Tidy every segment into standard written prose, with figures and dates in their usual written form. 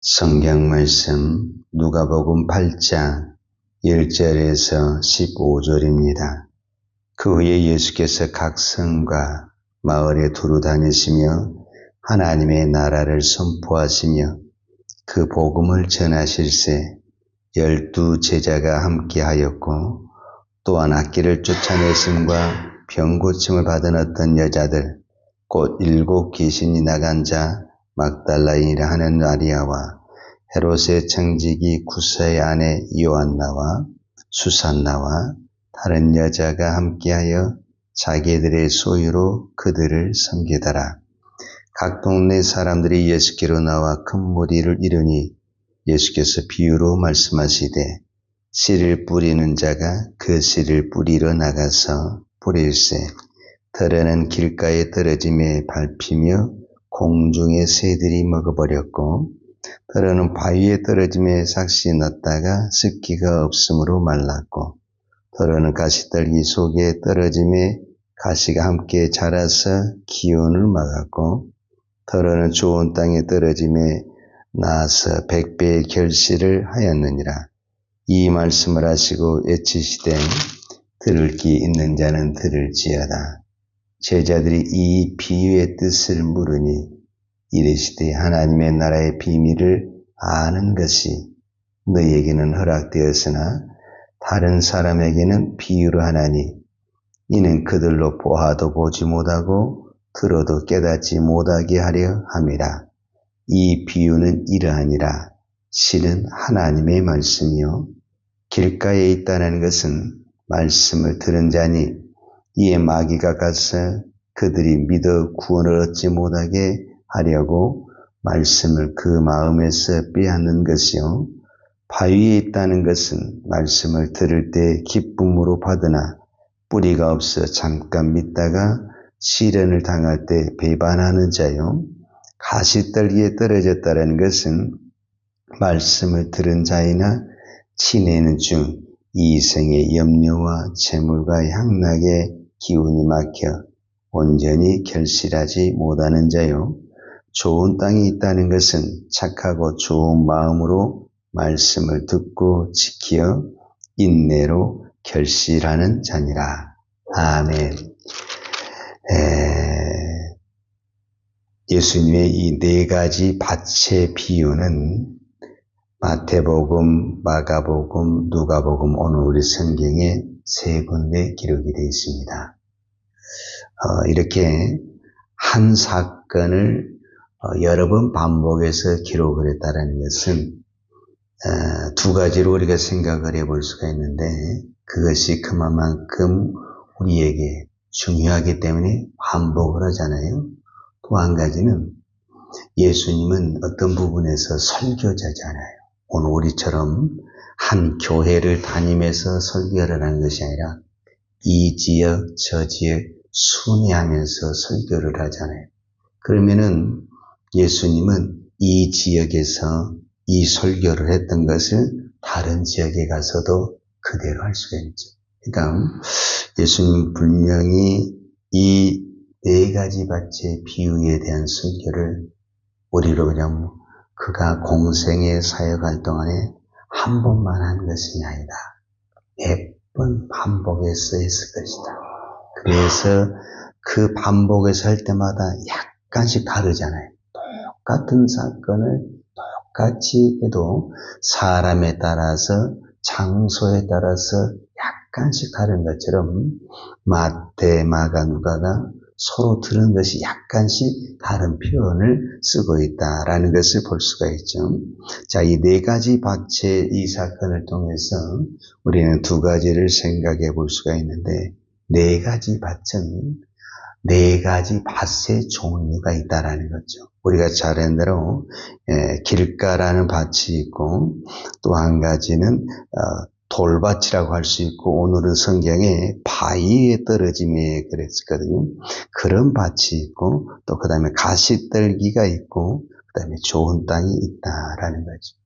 성경 말씀 누가복음 8장 1절에서 15절입니다. 그 후에 예수께서 각 성과 마을에 두루 다니시며 하나님의 나라를 선포하시며 그 복음을 전하실세 12 제자가 함께하였고 또한 악귀를 쫓아내심과 병고침을 받은 어떤 여자들 곧 7 귀신이 나간 자 막달라인이라 하는 마리아와 헤롯의 청지기 구사의 아내 요한나와 수산나와 다른 여자가 함께하여 자기들의 소유로 그들을 섬기더라. 각 동네 사람들이 예수께로 나와 큰 무리를 이루니 예수께서 비유로 말씀하시되 씨를 뿌리는 자가 그 씨를 뿌리러 나가서 뿌릴새 들에는 길가에 떨어짐에 밟히며 공중의 새들이 먹어버렸고 들에는 바위에 떨어짐에 삭시 넣었다가 습기가 없으므로 말랐고 들에는 가시떨기 속에 떨어짐에 가시가 함께 자라서 기온을 막았고 들에는 좋은 땅에 떨어짐에 나서 100배의 결실을 하였느니라. 이 말씀을 하시고 외치시되 들을 귀 있는 자는 들을지어다. 제자들이 이 비유의 뜻을 물으니 이르시되 하나님의 나라의 비밀을 아는 것이 너희에게는 허락되었으나 다른 사람에게는 비유로 하나니 이는 그들로 보아도 보지 못하고 들어도 깨닫지 못하게 하려 함이라. 이 비유는 이러하니라. 실은 하나님의 말씀이요 길가에 있다는 것은 말씀을 들은 자니 이에 마귀가 가서 그들이 믿어 구원을 얻지 못하게 하려고 말씀을 그 마음에서 빼앗는 것이요 바위에 있다는 것은 말씀을 들을 때 기쁨으로 받으나 뿌리가 없어 잠깐 믿다가 시련을 당할 때 배반하는 자요 가시떨기에 떨어졌다는 것은 말씀을 들은 자이나 지내는 중 이생의 염려와 재물과 향락의 기운이 막혀 온전히 결실하지 못하는 자요 좋은 땅이 있다는 것은 착하고 좋은 마음으로 말씀을 듣고 지키어 인내로 결실하는 자니라. 아멘. 예수님의 이 4가지 밭의 비유는 마태복음, 마가복음, 누가복음, 오늘 우리 성경에 3군데 기록이 되어 있습니다. 이렇게 한 사건을 여러 번 반복해서 기록을 했다는 것은 2가지로 우리가 생각을 해볼 수가 있는데 그것이 그만큼 우리에게 중요하기 때문에 반복을 하잖아요. 또 한 가지는 예수님은 어떤 부분에서 설교자잖아요. 오늘 우리처럼 한 교회를 다니면서 설교를 하는 것이 아니라 이 지역 저 지역 순회하면서 설교를 하잖아요. 그러면은 예수님은 이 지역에서 이 설교를 했던 것을 다른 지역에 가서도 그대로 할 수가 있죠. 그러니까 예수님 분명히 이 4가지 밭의 비유에 대한 설교를 우리로 그냥 그가 공생에 사역할 동안에 한 번만 한 것이 아니다. 몇 번 반복해서 했을 것이다. 그래서 그 반복해서 할 때마다 약간씩 다르잖아요. 똑같은 사건을 똑같이 해도 사람에 따라서 장소에 따라서 약간씩 다른 것처럼 마태, 마가, 누가가 서로 들은 것이 약간씩 다른 표현을 쓰고 있다라는 것을 볼 수가 있죠. 자, 이 4가지 밭의 이 사건을 통해서 우리는 2가지를 생각해 볼 수가 있는데 4가지 밭은 4가지 밭의 종류가 있다라는 거죠. 우리가 잘 아는 대로 길가라는 밭이 있고 또 한 가지는 돌밭이라고 할 수 있고 오늘은 성경에 바위에 떨어짐에 그랬었거든요. 그런 밭이 있고 또 그 다음에 가시떨기가 있고 그 다음에 좋은 땅이 있다라는 거죠.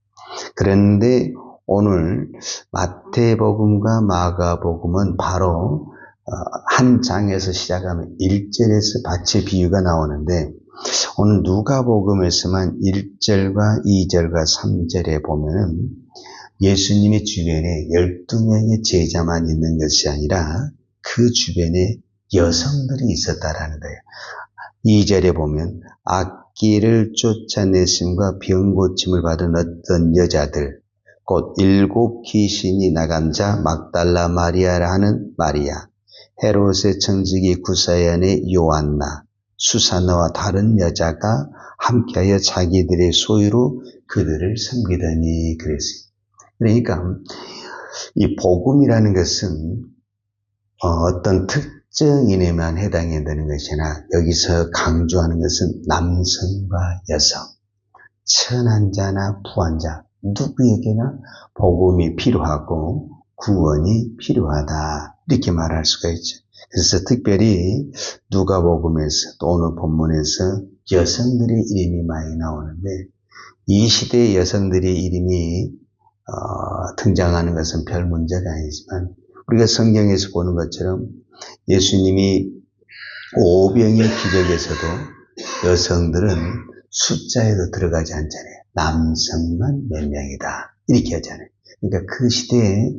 그런데 오늘 마태복음과 마가복음은 바로 한 장에서 시작하면 1절에서 밭의 비유가 나오는데 오늘 누가복음에서만 1절과 2절과 3절에 보면은 예수님의 주변에 12명의 제자만 있는 것이 아니라 그 주변에 여성들이 있었다라는 거예요. 2절에 보면 악기를 쫓아내심과 병고침을 받은 어떤 여자들, 곧 7 귀신이 나간 자 막달라 마리아라 하는 마리아, 헤롯의 청지기 구사연의 요한나, 수사나와 다른 여자가 함께하여 자기들의 소유로 그들을 섬기더니 그랬어요. 그러니까 이 복음이라는 것은 어떤 특정인에만 해당이 되는 것이 아니라 여기서 강조하는 것은 남성과 여성, 천한 자나 부한 자, 누구에게나 복음이 필요하고 구원이 필요하다 이렇게 말할 수가 있죠. 그래서 특별히 누가복음에서 또 오늘 본문에서 여성들의 이름이 많이 나오는데 이 시대의 여성들의 이름이 등장하는 것은 별 문제가 아니지만 우리가 성경에서 보는 것처럼 예수님이 오병의 기적에서도 여성들은 숫자에도 들어가지 않잖아요. 남성만 몇 명이다 이렇게 하잖아요. 그러니까 그 시대에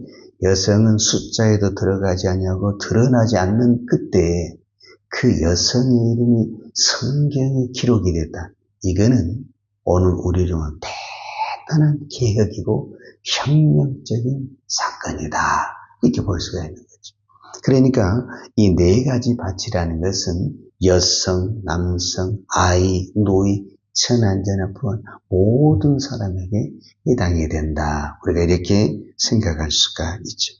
여성은 숫자에도 들어가지 않냐고 드러나지 않는 그때에 그 여성의 이름이 성경에 기록이 됐다. 이거는 오늘 우리를 위한 대단한 개혁이고 혁명적인 사건이다. 이렇게 볼 수가 있는 거죠. 그러니까 이 4가지 밭이라는 것은 여성, 남성, 아이, 노이, 천한자나 부한 모든 사람에게 해당이 된다. 우리가 이렇게 생각할 수가 있죠.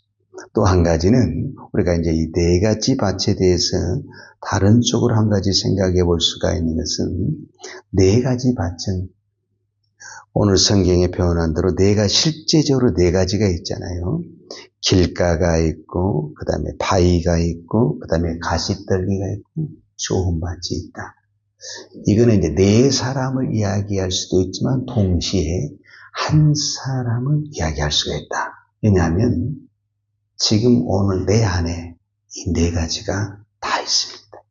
또 한 가지는 우리가 이제 이 4가지 밭에 대해서 다른 쪽으로 한 가지 생각해 볼 수가 있는 것은 4가지 밭은 오늘 성경에 표현한 대로 실제적으로 4가지가 있잖아요. 길가가 있고, 그 다음에 바위가 있고, 그 다음에 가시떨기가 있고, 좋은 밭이 있다. 이거는 이제 4사람을 이야기할 수도 있지만 동시에 한 사람을 이야기할 수가 있다. 왜냐하면 지금 오늘 내 안에 이 4가지가 다 있습니다.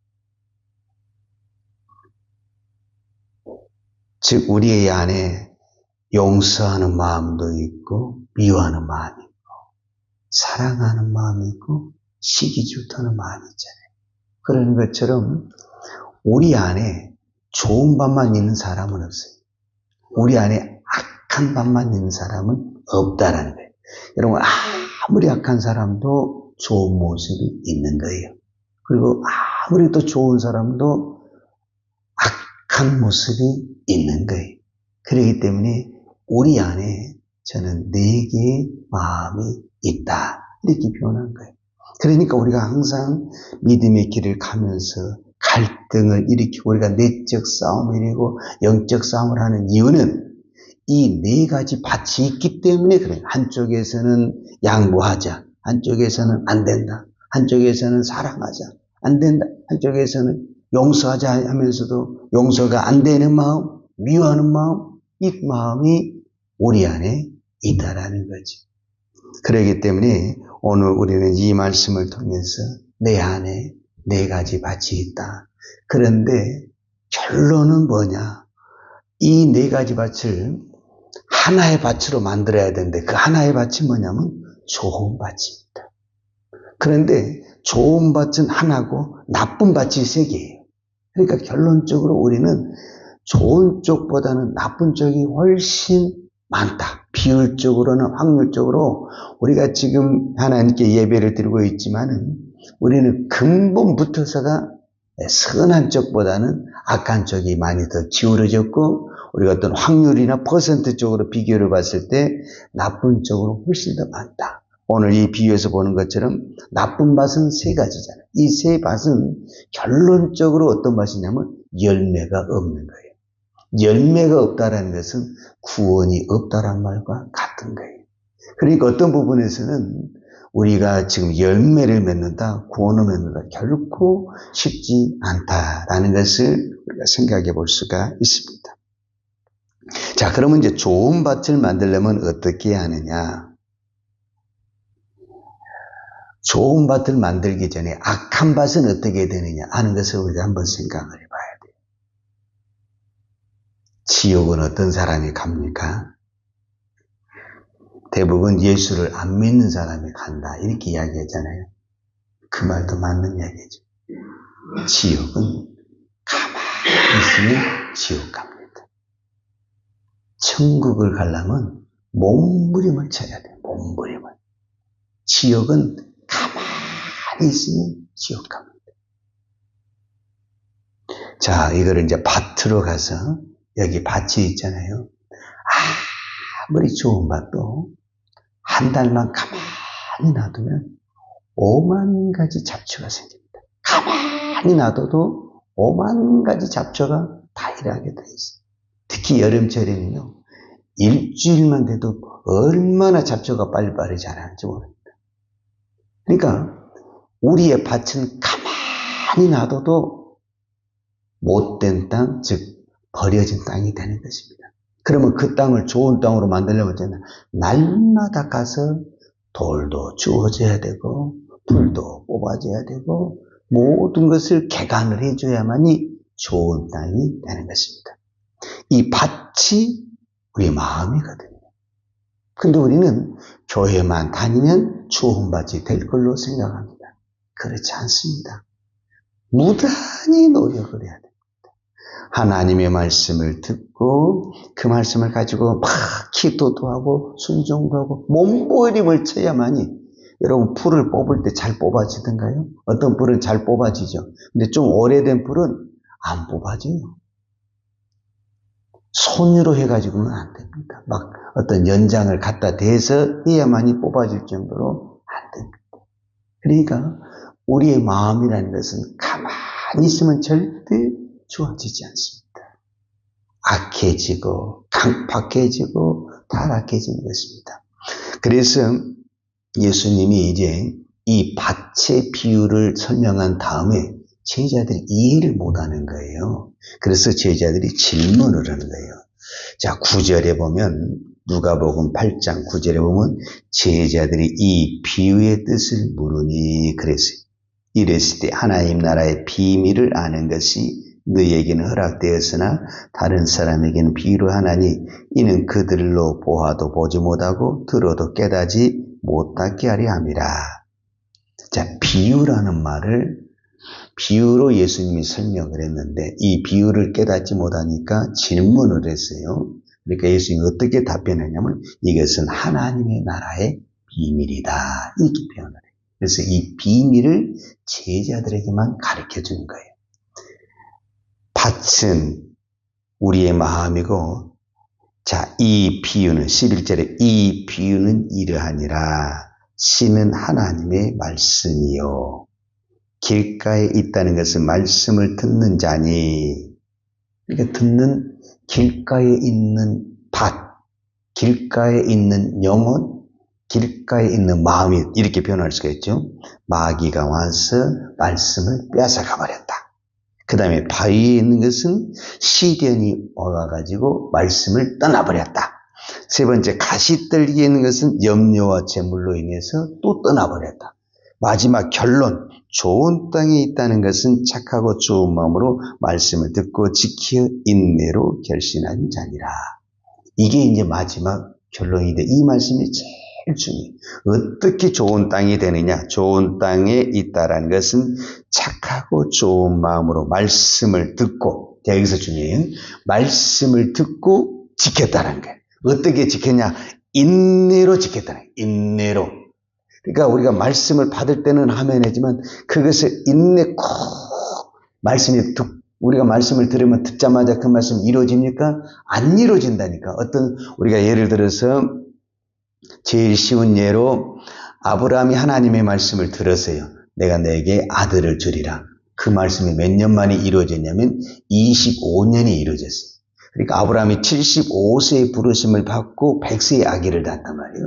즉 우리의 안에 용서하는 마음도 있고 미워하는 마음이 있고 사랑하는 마음이 있고 시기 질투하는 마음이 있잖아요. 그런 것처럼 우리 안에 좋은 밭만 있는 사람은 없어요. 우리 안에 악한 밭만 있는 사람은 없다라는 거예요. 여러분 아무리 악한 사람도 좋은 모습이 있는 거예요. 그리고 아무리 또 좋은 사람도 악한 모습이 있는 거예요. 그렇기 때문에 우리 안에 저는 4개의 마음이 있다. 이렇게 표현한 거예요. 그러니까 우리가 항상 믿음의 길을 가면서 갈등을 일으키고 우리가 내적 싸움을 일으키고 영적 싸움을 하는 이유는 이 4가지 밭이 있기 때문에 그래요. 한쪽에서는 양보하자. 한쪽에서는 안 된다. 한쪽에서는 사랑하자. 안 된다. 한쪽에서는 용서하자 하면서도 용서가 안 되는 마음, 미워하는 마음, 이 마음이 우리 안에 있다라는 거지. 그렇기 때문에 오늘 우리는 이 말씀을 통해서 내 안에 4가지 밭이 있다. 그런데 결론은 뭐냐? 이 4가지 밭을 하나의 밭으로 만들어야 되는데 그 하나의 밭이 뭐냐면 좋은 밭입니다. 그런데 좋은 밭은 하나고 나쁜 밭이 3개예요. 그러니까 결론적으로 우리는 좋은 쪽보다는 나쁜 쪽이 훨씬 많다. 비율적으로는 확률적으로 우리가 지금 하나님께 예배를 드리고 있지만은 우리는 근본부터서가 선한 쪽보다는 악한 쪽이 많이 더 기울어졌고 우리가 어떤 확률이나 퍼센트 쪽으로 비교를 봤을 때 나쁜 쪽으로 훨씬 더 많다. 오늘 이 비유에서 보는 것처럼 나쁜 밭은 3가지잖아요. 이 3밭은 결론적으로 어떤 밭이냐면 열매가 없는 거예요. 열매가 없다라는 것은 구원이 없다라는 말과 같은 거예요. 그러니까 어떤 부분에서는 우리가 지금 열매를 맺는다, 구원을 맺는다 결코 쉽지 않다라는 것을 우리가 생각해 볼 수가 있습니다. 자, 그러면 이제 좋은 밭을 만들려면 어떻게 하느냐? 좋은 밭을 만들기 전에 악한 밭은 어떻게 되느냐 하는 것을 우리가 한번 생각을 해봐야 돼요. 지옥은 어떤 사람이 갑니까? 대부분 예수를 안 믿는 사람이 간다 이렇게 이야기하잖아요. 그 말도 맞는 이야기죠. 지옥은 가만히 있으면 지옥 갑니다. 천국을 가려면 몸부림을 쳐야 돼요. 몸부림을. 지옥은 가만히 있으면 지옥 갑니다. 자, 이거를 이제 밭으로 가서 여기 밭이 있잖아요. 아무리 좋은 밭도 한 달만 가만히 놔두면 5만 가지 잡초가 생깁니다. 가만히 놔둬도 5만 가지 잡초가 다 일하게 돼 있어요. 특히 여름철에는요, 일주일만 돼도 얼마나 잡초가 빨리빨리 자라는지 모릅니다. 그러니까 우리의 밭은 가만히 놔둬도 못된 땅, 즉 버려진 땅이 되는 것입니다. 그러면 그 땅을 좋은 땅으로 만들려면 날마다 가서 돌도 주워져야 되고 풀도 뽑아줘야 되고 모든 것을 개간을 해줘야만이 좋은 땅이 되는 것입니다. 이 밭이 우리의 마음이거든요. 근데 우리는 교회만 다니면 좋은 밭이 될 걸로 생각합니다. 그렇지 않습니다. 무단히 노력을 해야 됩니다. 하나님의 말씀을 듣고 그 말씀을 가지고 막 기도도 하고 순종도 하고 몸부림을 쳐야만이 여러분 풀을 뽑을 때 잘 뽑아지던가요? 어떤 풀은 잘 뽑아지죠. 근데 좀 오래된 풀은 안 뽑아져요. 손으로 해가지고는 안 됩니다. 막 어떤 연장을 갖다 대서 해야만이 뽑아질 정도로 안 됩니다. 그러니까 우리의 마음이라는 것은 가만히 있으면 절대 좋아지지 않습니다. 악해지고 강팍해지고 타락해지는 것입니다. 그래서 예수님이 이제 이 밭의 비유를 설명한 다음에 제자들이 이해를 못하는 거예요. 그래서 제자들이 질문을 하는 거예요. 자, 9절에 보면 누가복음 8장 9절에 보면 제자들이 이 비유의 뜻을 물으니 그랬어요. 이랬을 때 하나님 나라의 비밀을 아는 것이 너희에게는 허락되었으나 다른 사람에게는 비유로 하나니 이는 그들로 보아도 보지 못하고 들어도 깨닫지 못하게 하려 함이라. 자, 비유라는 말을 비유로 예수님이 설명을 했는데 이 비유를 깨닫지 못하니까 질문을 했어요. 그러니까 예수님이 어떻게 답변했냐면 이것은 하나님의 나라의 비밀이다 이렇게 표현을 해요. 그래서 이 비밀을 제자들에게만 가르쳐 주는 거예요. 밭은 우리의 마음이고 자, 이 비유는 11절에 이 비유는 이러하니라. 씨는 하나님의 말씀이요. 길가에 있다는 것은 말씀을 듣는 자니. 그러니까 듣는 길가에 있는 밭, 길가에 있는 영혼, 길가에 있는 마음이 이렇게 표현할 수가 있죠. 마귀가 와서 말씀을 빼앗아가 버렸다. 그 다음에 바위에 있는 것은 시련이 와가지고 말씀을 떠나버렸다. 세 번째 가시떨기에 있는 것은 염려와 재물로 인해서 또 떠나버렸다. 마지막 결론 좋은 땅에 있다는 것은 착하고 좋은 마음으로 말씀을 듣고 지켜 인내로 결신한 자니라. 이게 이제 마지막 결론인데 이 말씀이 제일 중요해요. 어떻게 좋은 땅이 되느냐? 좋은 땅에 있다라는 것은 착하고 좋은 마음으로 말씀을 듣고, 여기서 중요해요. 말씀을 듣고 지켰다는 거예요. 어떻게 지켰냐? 인내로 지켰다는 거예요. 인내로. 그러니까 우리가 말씀을 받을 때는 하면 되지만 그것을 인내 꼭 말씀이 우리가 말씀을 들으면 듣자마자 그 말씀이 이루어집니까? 안 이루어진다니까. 어떤 우리가 예를 들어서 제일 쉬운 예로 아브라함이 하나님의 말씀을 들었어요. 내가 너에게 아들을 주리라. 그 말씀이 몇 년 만에 이루어졌냐면 25년이 이루어졌어요. 그러니까 아브라함이 75세의 부르심을 받고 100세의 아기를 낳았단 말이에요.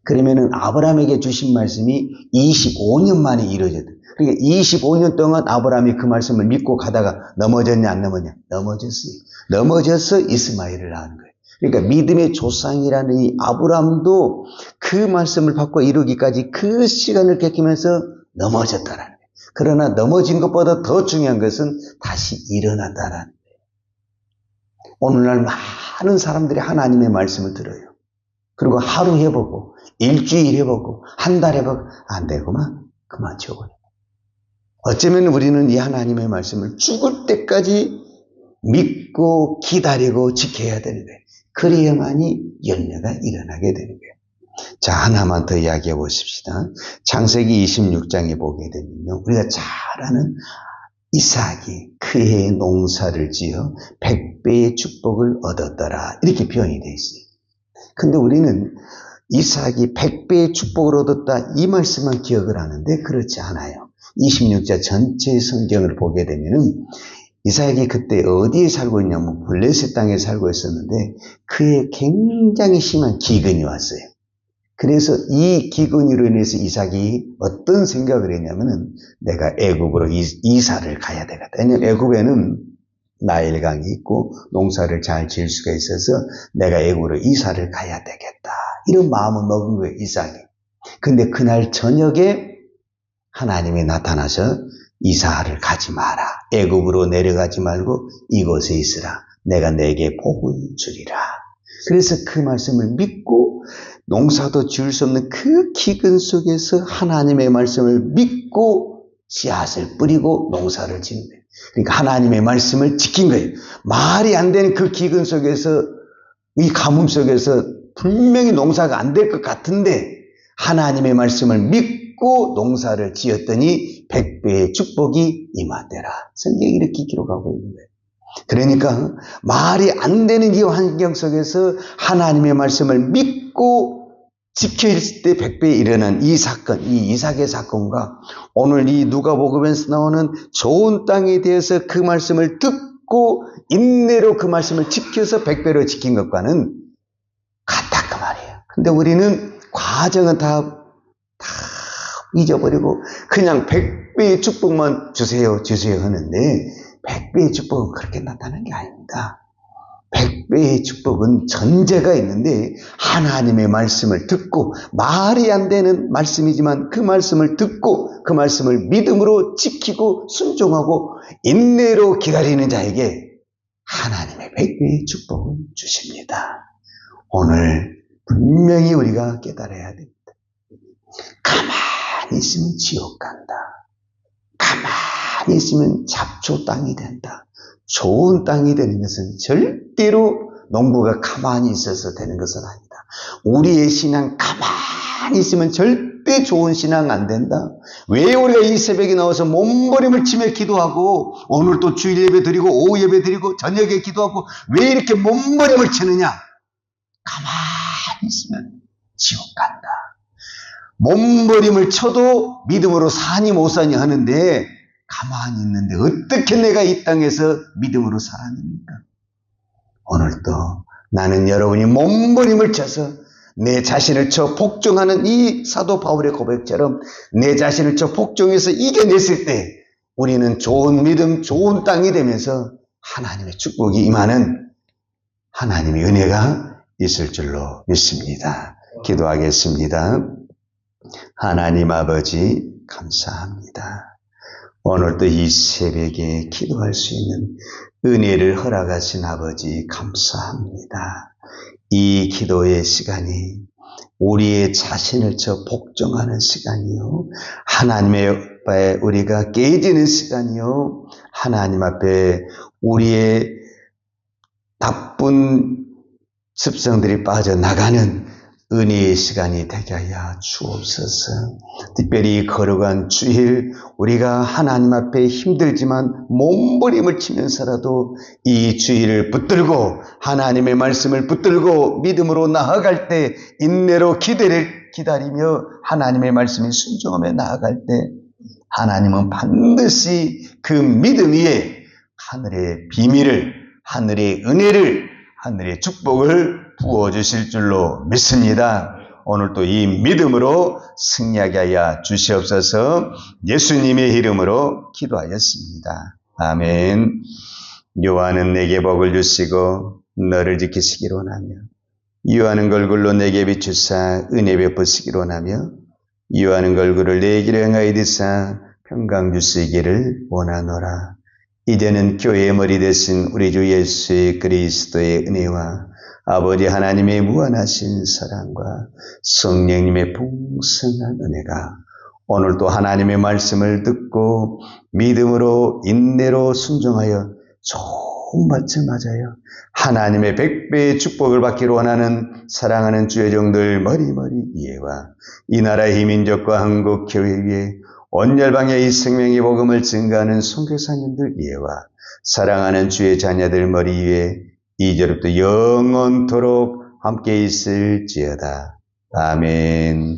그러면은 아브라함에게 주신 말씀이 25년 만에 이루어졌다. 그러니까 25년 동안 아브라함이 그 말씀을 믿고 가다가 넘어졌냐 안 넘어졌냐? 넘어졌어요. 넘어져서 이스마엘을 낳은 거예요. 그러니까 믿음의 조상이라는 이 아브라함도 그 말씀을 받고 이루기까지 그 시간을 겪으면서 넘어졌다라는 거예요. 그러나 넘어진 것보다 더 중요한 것은 다시 일어났다라는 거예요. 오늘날 많은 사람들이 하나님의 말씀을 들어요. 그리고 하루 해보고 일주일 해보고 한 달 해보고 안 되구만 그만 지워버려. 어쩌면 우리는 이 하나님의 말씀을 죽을 때까지 믿고 기다리고 지켜야 되는 거예요. 그래야만이 열매가 일어나게 되는 거예요. 자, 하나만 더 이야기해 보십시다. 창세기 26장에 보게 되면요, 우리가 잘 아는 이삭이 그의 농사를 지어 100배의 축복을 얻었더라 이렇게 표현이 되어 있어요. 근데 우리는 이삭이 100배의 축복을 얻었다 이 말씀만 기억을 하는데 그렇지 않아요. 26장 전체 성경을 보게 되면은 이삭이 그때 어디에 살고 있냐면 블레셋 땅에 살고 있었는데 그에 굉장히 심한 기근이 왔어요. 그래서 이 기근으로 인해서 이삭이 어떤 생각을 했냐면은 내가 애굽으로 이사를 가야 되겠다. 왜냐하면 애굽에는 나일강이 있고 농사를 잘 지을 수가 있어서 내가 애굽으로 이사를 가야 되겠다. 이런 마음을 먹은 거예요, 이삭이. 근데 그날 저녁에 하나님이 나타나서 이사를 가지 마라. 애굽으로 내려가지 말고 이곳에 있으라. 내가 내게 복을 주리라. 그래서 그 말씀을 믿고 농사도 지을 수 없는 그 기근 속에서 하나님의 말씀을 믿고 씨앗을 뿌리고 농사를 짓는 거예요. 그러니까 하나님의 말씀을 지킨 거예요. 말이 안 되는 그 기근 속에서 이 가뭄 속에서 분명히 농사가 안 될 것 같은데 하나님의 말씀을 믿고 농사를 지었더니 100배의 축복이 임하더라. 성경이 이렇게 기록하고 있는 거예요. 그러니까 말이 안 되는 이 환경 속에서 하나님의 말씀을 믿고 지켜있을 때 100배에 일어난 이 사건, 이 이삭의 사건과 오늘 이 누가복음에서 나오는 좋은 땅에 대해서 그 말씀을 듣고 인내로 그 말씀을 지켜서 100배로 지킨 것과는 같다 그 말이에요. 근데 우리는 과정은 다 잊어버리고 그냥 100배의 축복만 주세요 하는데 100배의 축복은 그렇게 나타나는 게 아닙니다. 100배의 축복은 전제가 있는데 하나님의 말씀을 듣고 말이 안 되는 말씀이지만 그 말씀을 듣고 그 말씀을 믿음으로 지키고 순종하고 인내로 기다리는 자에게 하나님의 100배의 축복을 주십니다. 오늘 분명히 우리가 깨달아야 됩니다. 가만히 있으면 지옥 간다. 가만히 있으면 잡초 땅이 된다. 좋은 땅이 되는 것은 절대로 농부가 가만히 있어서 되는 것은 아니다. 우리의 신앙 가만히 있으면 절대 좋은 신앙 안 된다. 왜 우리가 이 새벽에 나와서 몸부림을 치며 기도하고 오늘 또 주일 예배 드리고 오후 예배 드리고 저녁에 기도하고 왜 이렇게 몸부림을 치느냐? 가만히 있으면 지옥 간다. 몸부림을 쳐도 믿음으로 사니 못 사니 하는데 가만히 있는데 어떻게 내가 이 땅에서 믿음으로 살아냅니까? 오늘도 나는 여러분이 몸부림을 쳐서 내 자신을 쳐 복종하는 이 사도 바울의 고백처럼 내 자신을 쳐 복종해서 이겨냈을 때 우리는 좋은 믿음, 좋은 땅이 되면서 하나님의 축복이 임하는 하나님의 은혜가 있을 줄로 믿습니다. 기도하겠습니다. 하나님 아버지 감사합니다. 오늘도 이 새벽에 기도할 수 있는 은혜를 허락하신 아버지 감사합니다. 이 기도의 시간이 우리의 자신을 쳐 복종하는 시간이요. 하나님의 앞에 우리가 깨지는 시간이요. 하나님 앞에 우리의 나쁜 습성들이 빠져나가는 은혜의 시간이 되게 하여 주옵소서. 특별히 거룩한 주일 우리가 하나님 앞에 힘들지만 몸부림을 치면서라도 이 주일을 붙들고 하나님의 말씀을 붙들고 믿음으로 나아갈 때 인내로 기다리며 하나님의 말씀에 순종하며 나아갈 때 하나님은 반드시 그 믿음 위에 하늘의 비밀을, 하늘의 은혜를, 하늘의 축복을 부어주실 줄로 믿습니다. 오늘도 이 믿음으로 승리하게 하여 주시옵소서. 예수님의 이름으로 기도하였습니다. 아멘. 요한은 내게 복을 주시고 너를 지키시기를 원하며 요한은 걸굴로 내게 비추사 은혜 베푸시기를 원하며 요한은 걸굴을 내 길에 행하여 드사 평강 주시기를 원하노라. 이제는 교회의 머리 되신 우리 주 예수 그리스도의 은혜와 아버지 하나님의 무한하신 사랑과 성령님의 풍성한 은혜가 오늘도 하나님의 말씀을 듣고 믿음으로 인내로 순종하여 좋은 밭을 맞아요. 하나님의 100배의 축복을 받기로 원하는 사랑하는 주의 종들 머리머리 이해와 이 나라의 민족과 한국 교회 위에 온 열방의 이 생명의 복음을 증거하는 선교사님들 이해와 사랑하는 주의 자녀들 머리 위에 이제부터 영원토록 함께 있을지어다. 아멘.